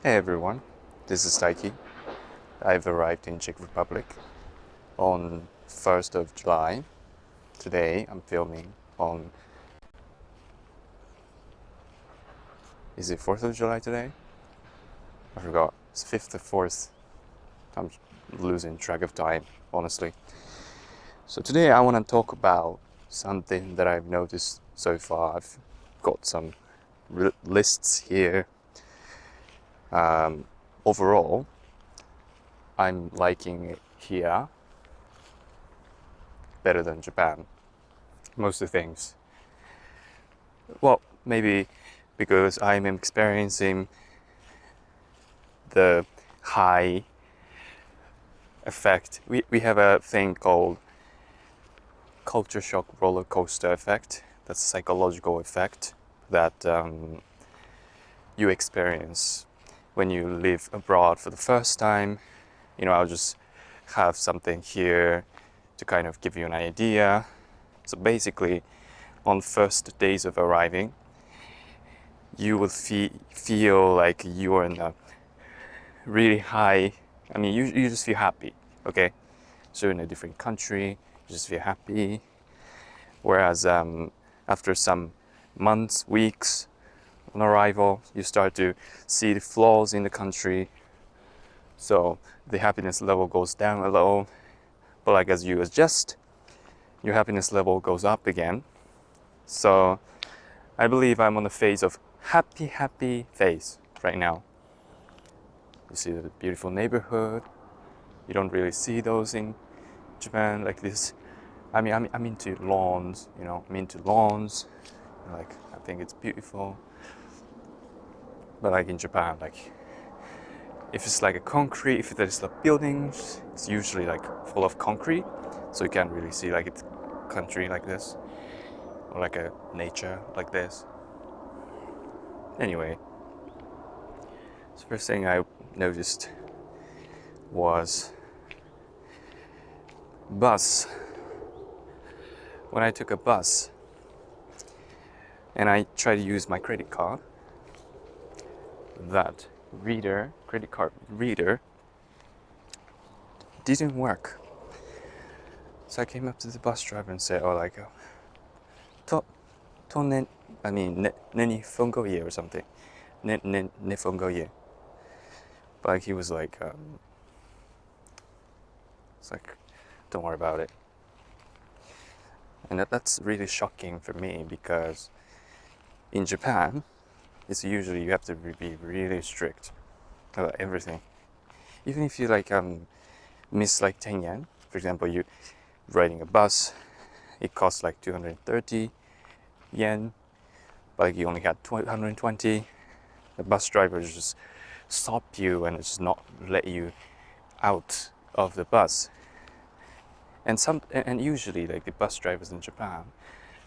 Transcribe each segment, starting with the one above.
Hey everyone, this is Taiki. I've arrived in Czech Republic on 1st of July. Today I'm filming on... Is it 4th of July today? I forgot. It's 5th or 4th. I'm losing track of time, honestly. So today I want to talk about something that I've noticed so far. I've got some lists here. Overall, I'm liking it here better than Japan. Most of the things. Well, maybe because I'm experiencing the high effect. We have a thing called culture shock roller coaster effect. That's a psychological effect that you experience when you live abroad for the first time. I'll just have something here to kind of give you an idea. So basically, on first days of arriving, you will feel like you are in a really high, you just feel happy, okay? So in a different country, you just feel happy. Whereas after some months, weeks on arrival, you start to see the flaws in the country. So the happiness level goes down a little. But like as you adjust, your happiness level goes up again. So I believe I'm on the phase of happy phase right now. You see the beautiful neighborhood. You don't really see those in Japan like this. I'm into lawns, I'm into lawns. Like, I think it's beautiful. But like in Japan, like if it's like a concrete, if there's like buildings, it's usually like full of concrete. So you can't really see like it's country like this. Or like a nature like this. Anyway, the first thing I noticed was bus. When I took a bus and I tried to use my credit card, that credit card reader didn't work. So I came up to the bus driver and said, neni fungoye or something. Ne fungoye. But he was like, it's like, don't worry about it. And that's really shocking for me because in Japan, it's usually you have to be really strict about everything. Even if you miss like 10 yen, for example, you riding a bus, it costs like 230 yen, but like you only had 120. The bus driver just stop you and just not let you out of the bus. And usually like the bus drivers in Japan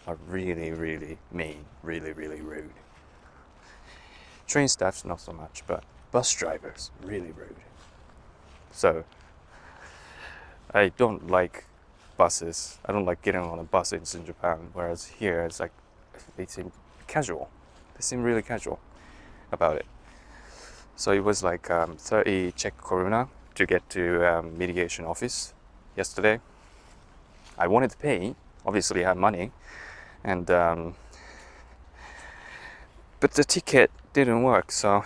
are really mean, really rude. Train staff's not so much, but bus drivers really rude. So I don't like buses. I don't like getting on a bus in Japan, whereas here it's like they seem casual. They seem really casual about it. So it was like 30 Czech koruna to get to mitigation office yesterday. I wanted to pay, obviously I had money, and but the ticket didn't work, so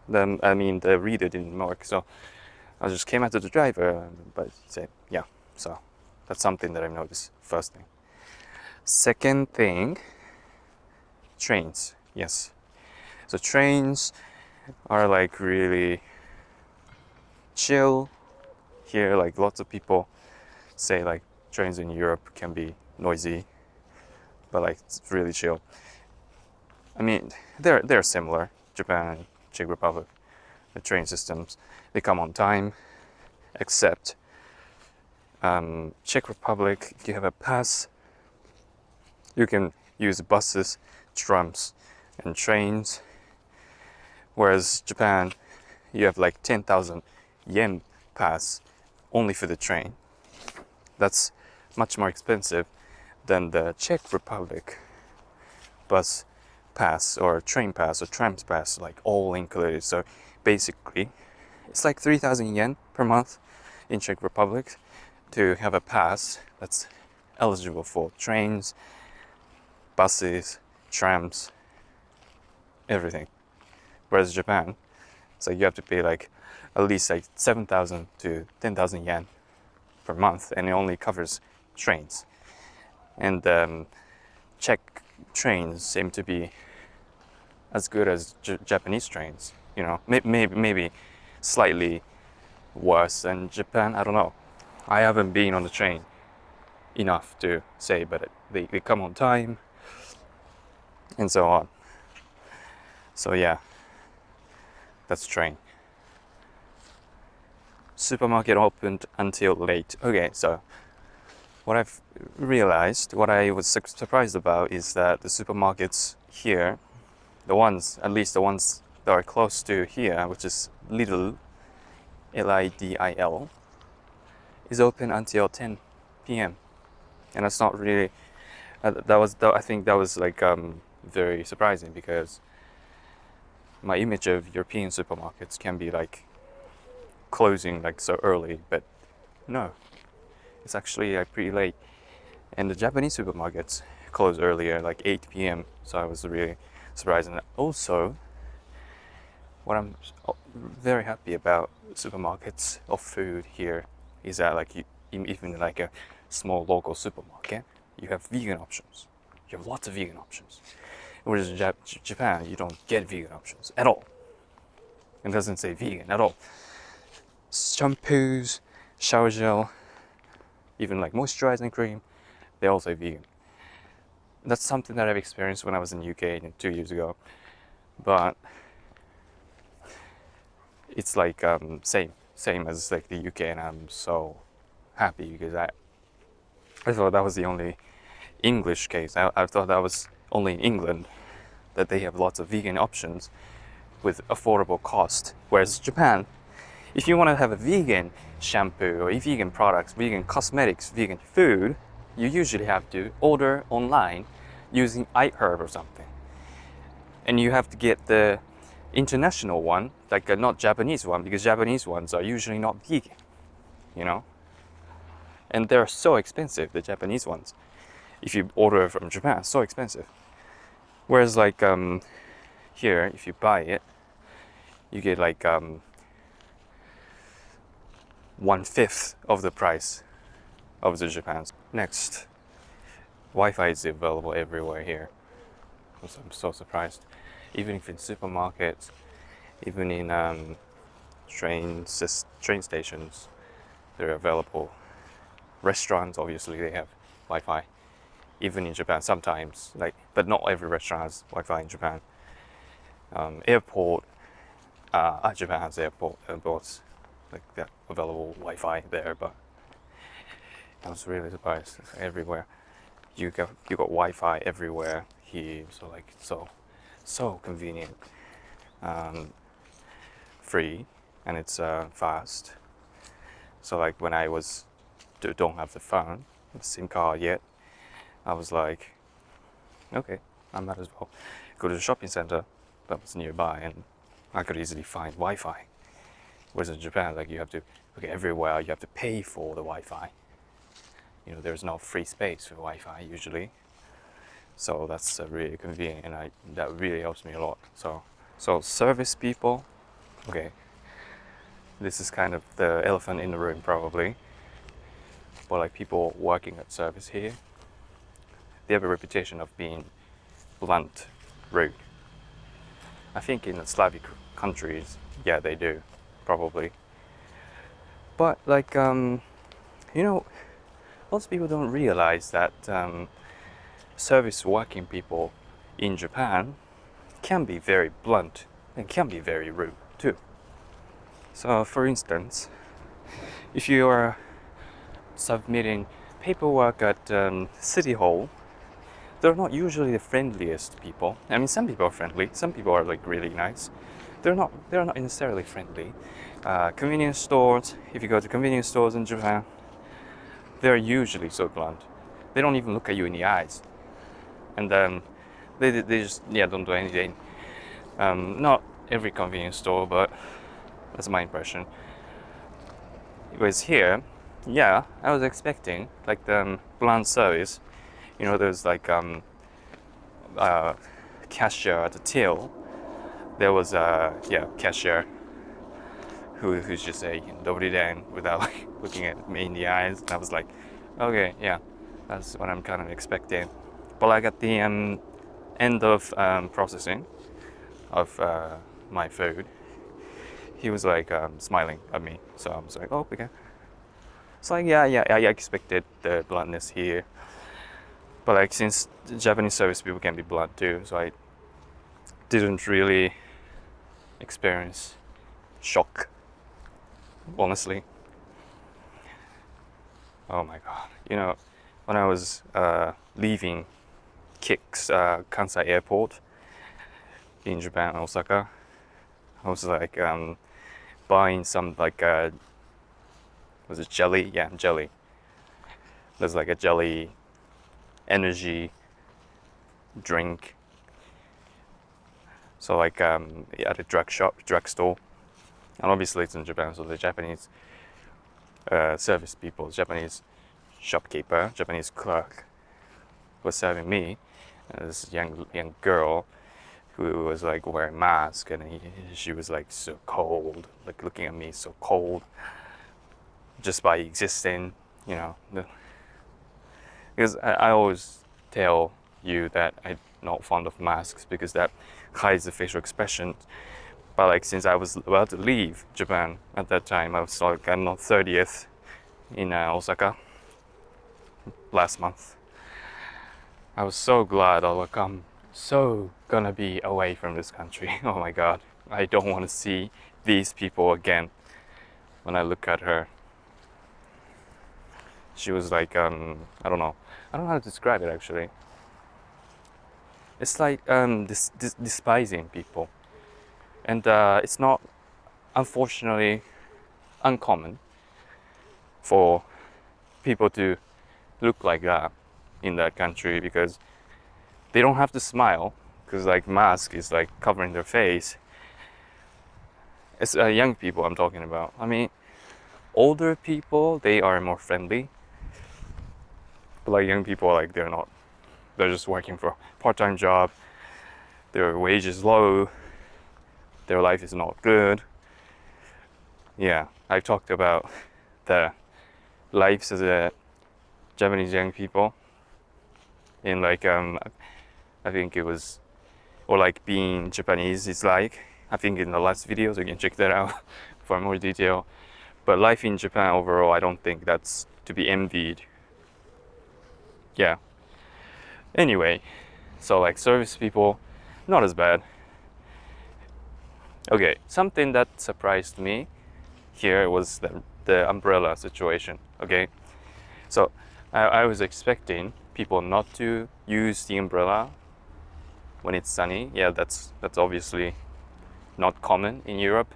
the reader didn't work, so I just came out to the driver, but he said, yeah, so that's something that I've noticed, first thing. Second thing, trains, yes. So trains are like really chill. Here, like lots of people say like trains in Europe can be noisy, but like it's really chill. They're similar, Japan and Czech Republic. The train systems, they come on time, except Czech Republic, if you have a pass, you can use buses, trams, and trains. Whereas Japan, you have like 10,000 yen pass only for the train. That's much more expensive than the Czech Republic bus pass or train pass or trams pass, like all included. So basically, it's like 3,000 yen per month in Czech Republic to have a pass that's eligible for trains, buses, trams, everything. Whereas Japan, it's like you have to pay like at least like 7,000 to 10,000 yen per month, and it only covers trains. And Czech trains seem to be as good as Japanese trains. You know, maybe slightly worse than Japan. I don't know. I haven't been on the train enough to say, but they come on time and so on. So yeah, that's train. Supermarket opened until late. Okay, so what I've realized, what I was surprised about, is that the supermarkets here, at least the ones that are close to here, which is Lidl, Lidil, is open until 10 p.m. And that's not really. I think that was like very surprising, because my image of European supermarkets can be like closing like so early, but no, it's actually like pretty late. And the Japanese supermarkets close earlier, like 8 p.m. So I was really surprised. And also, what I'm very happy about supermarkets of food here is that like even like a small local supermarket, you have vegan options. You have lots of vegan options. Whereas in Japan, you don't get vegan options at all. It doesn't say vegan at all. Shampoos, shower gel, even like moisturizing cream, they all say vegan. That's something that I've experienced when I was in UK 2 years ago. But it's like same as like the UK, and I'm so happy because I thought that was the only English case. I thought that was only in England that they have lots of vegan options with affordable cost. Whereas Japan, if you want to have a vegan shampoo or vegan products, vegan cosmetics, vegan food, you usually have to order online using iHerb or something. And you have to get the international one, like not Japanese one, because Japanese ones are usually not vegan, you know? And they're so expensive, the Japanese ones. If you order from Japan, so expensive. Whereas like here, if you buy it, you get like 1/5 of the price of the Japan's. Next, Wi-Fi is available everywhere here. I'm so surprised. Even if in supermarkets, even in train stations, they're available. Restaurants, obviously, they have Wi-Fi. Even in Japan, sometimes, but not every restaurant has Wi-Fi in Japan. Airport, Japan has airports like that, available Wi-Fi there, but I was really surprised. Everywhere, you got Wi-Fi everywhere here, so like so convenient, free, and it's fast. So like when I don't have the phone, the SIM card yet, I was like, okay, I might as well go to the shopping center that was nearby, and I could easily find Wi-Fi. Whereas in Japan, like you have to, everywhere you have to pay for the Wi-Fi. You know, there's no free space for Wi-Fi usually. So that's really convenient, and that really helps me a lot. So service people, okay, this is kind of the elephant in the room probably, but like people working at service here, they have a reputation of being blunt, rude. I think in the Slavic countries, yeah, they do, probably. But like, most people don't realize that service working people in Japan can be very blunt and can be very rude too. So for instance, if you are submitting paperwork at City Hall, they're not usually the friendliest people. I mean, some people are friendly, some people are like really nice. They're not necessarily friendly. Convenience stores, if you go to convenience stores in Japan, they're usually so blunt. They don't even look at you in the eyes. And they just don't do anything. Not every convenience store, but That's my impression. Whereas here, yeah, I was expecting like the blunt service. You know, there's like cashier at the till. There was a cashier who's just saying "dobry den" without like looking at me in the eyes. And I was like, okay, yeah, that's what I'm kind of expecting. But like at the end of processing of my food, he was like smiling at me. So I was like, oh, okay. It's like, yeah, I expected the bluntness here. But like, since Japanese service people can be blunt too, so I didn't really experience shock, honestly. Oh my god. You know, when I was leaving Kik's Kansai airport in Japan, Osaka, I was like buying some like was it jelly? Yeah, jelly. There's like a jelly energy drink. So like at a drugstore, and obviously it's in Japan, so the Japanese service people, Japanese shopkeeper, Japanese clerk was serving me, this young girl who was like wearing mask, and she was like so cold, like looking at me so cold, just by existing, you know. Because I always tell you that I'm not fond of masks because that hides the facial expression. But like since I was about to leave Japan at that time, I was like on the 30th in Osaka last month. I was so glad. I was like, I'm so gonna be away from this country. Oh my god, I don't want to see these people again. When I look at her, she was like, I don't know how to describe it actually. It's like despising people, and it's not, unfortunately, uncommon for people to look like that in that country, because they don't have to smile because like mask is like covering their face. It's young people I'm talking about. I mean, older people, they are more friendly, but like young people, like they're not. They're just working for a part-time job. Their wage is low. Their life is not good. Yeah, I talked about the lives as a Japanese young people in like I think it was, or like being Japanese is like, I think in the last video, so you can check that out for more detail. But life in Japan overall, I don't think that's to be envied. Yeah. Anyway, so like service people, not as bad. Okay, something that surprised me here was the umbrella situation. Okay, so I was expecting people not to use the umbrella when it's sunny. Yeah, that's obviously not common in Europe.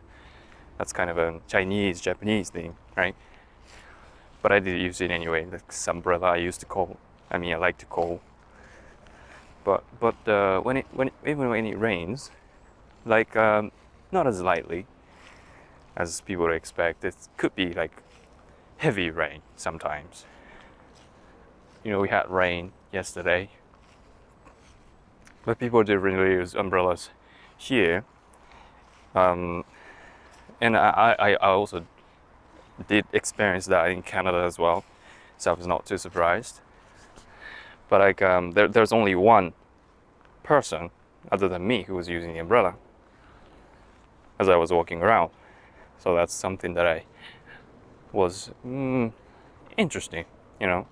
That's kind of a Chinese, Japanese thing, right? But I did use it anyway. This umbrella I used to call. I mean, I like to call. But even when it rains, like not as lightly as people would expect. It could be like heavy rain sometimes. You know, we had rain yesterday, but people did really use umbrellas here. And I also did experience that in Canada as well, so I was not too surprised. But like there's only one person other than me who was using the umbrella as I was walking around. So that's something that I was interesting, you know.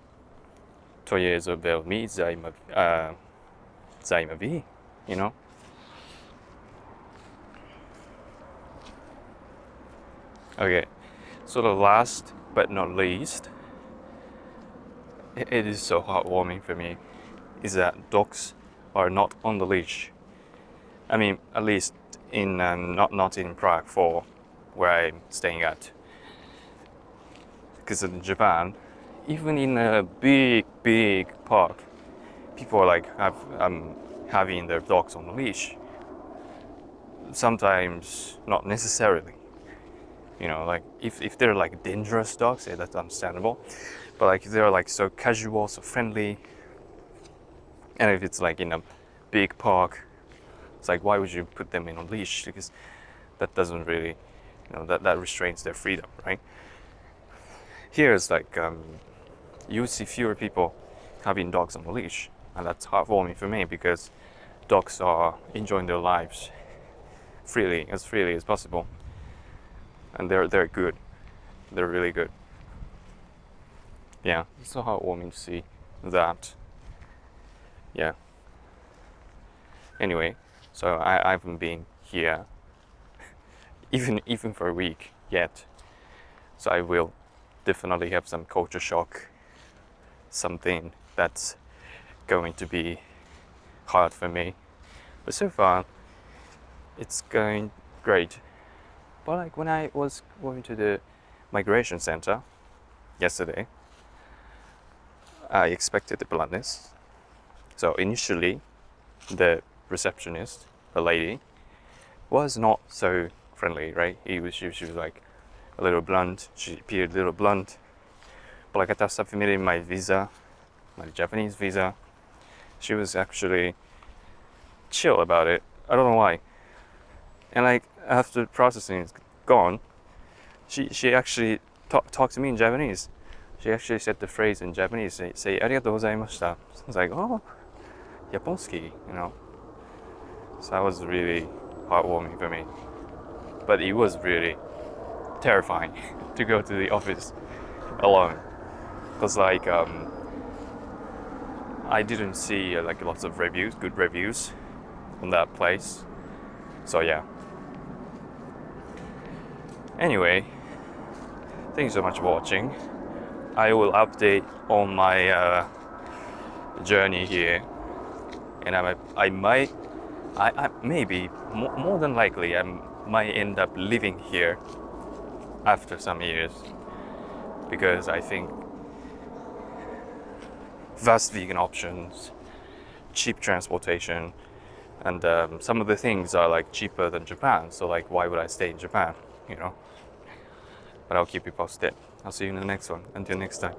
To je to velmi zajímavý, you know. Okay, so the last but not least, it is so heartwarming for me, is that dogs are not on the leash. I mean, at least in not in Prague, for where I'm staying at. Because in Japan, even in a big park, people are like having their dogs on the leash. Sometimes not necessarily. You know, like if they're like dangerous dogs, yeah, that's understandable. But like if they're like so casual, so friendly, and if it's like in a big park, it's like why would you put them in a leash? Because that doesn't really, that restrains their freedom, right? Here is like you see fewer people having dogs on a leash, and that's heartwarming for me because dogs are enjoying their lives freely as possible, and they're good. They're really good. Yeah, it's so heartwarming to see that. Yeah. Anyway, so I haven't been here even for a week yet, so I will definitely have some culture shock, something that's going to be hard for me. But so far, it's going great. But like when I was going to the migration center yesterday, I expected the bluntness. So initially, the receptionist, a lady, was not so friendly, right? She was like a little blunt. She appeared a little blunt. But like after submitting my visa, my Japanese visa, she was actually chill about it. I don't know why. And like after the processing is gone, she actually talked to me in Japanese. She actually said the phrase in Japanese, say "arigatou gozaimashita." So I was like, oh, Japonski, you know. So that was really heartwarming for me. But it was really terrifying to go to the office alone, because like I didn't see like lots of reviews, good reviews on that place. So yeah. Anyway, thank you so much for watching. I will update on my journey here, and I maybe more than likely I might end up living here after some years, because I think vast vegan options, cheap transportation, and some of the things are like cheaper than Japan. So like, why would I stay in Japan? You know. But I'll keep you posted. I'll see you in the next one. Until next time.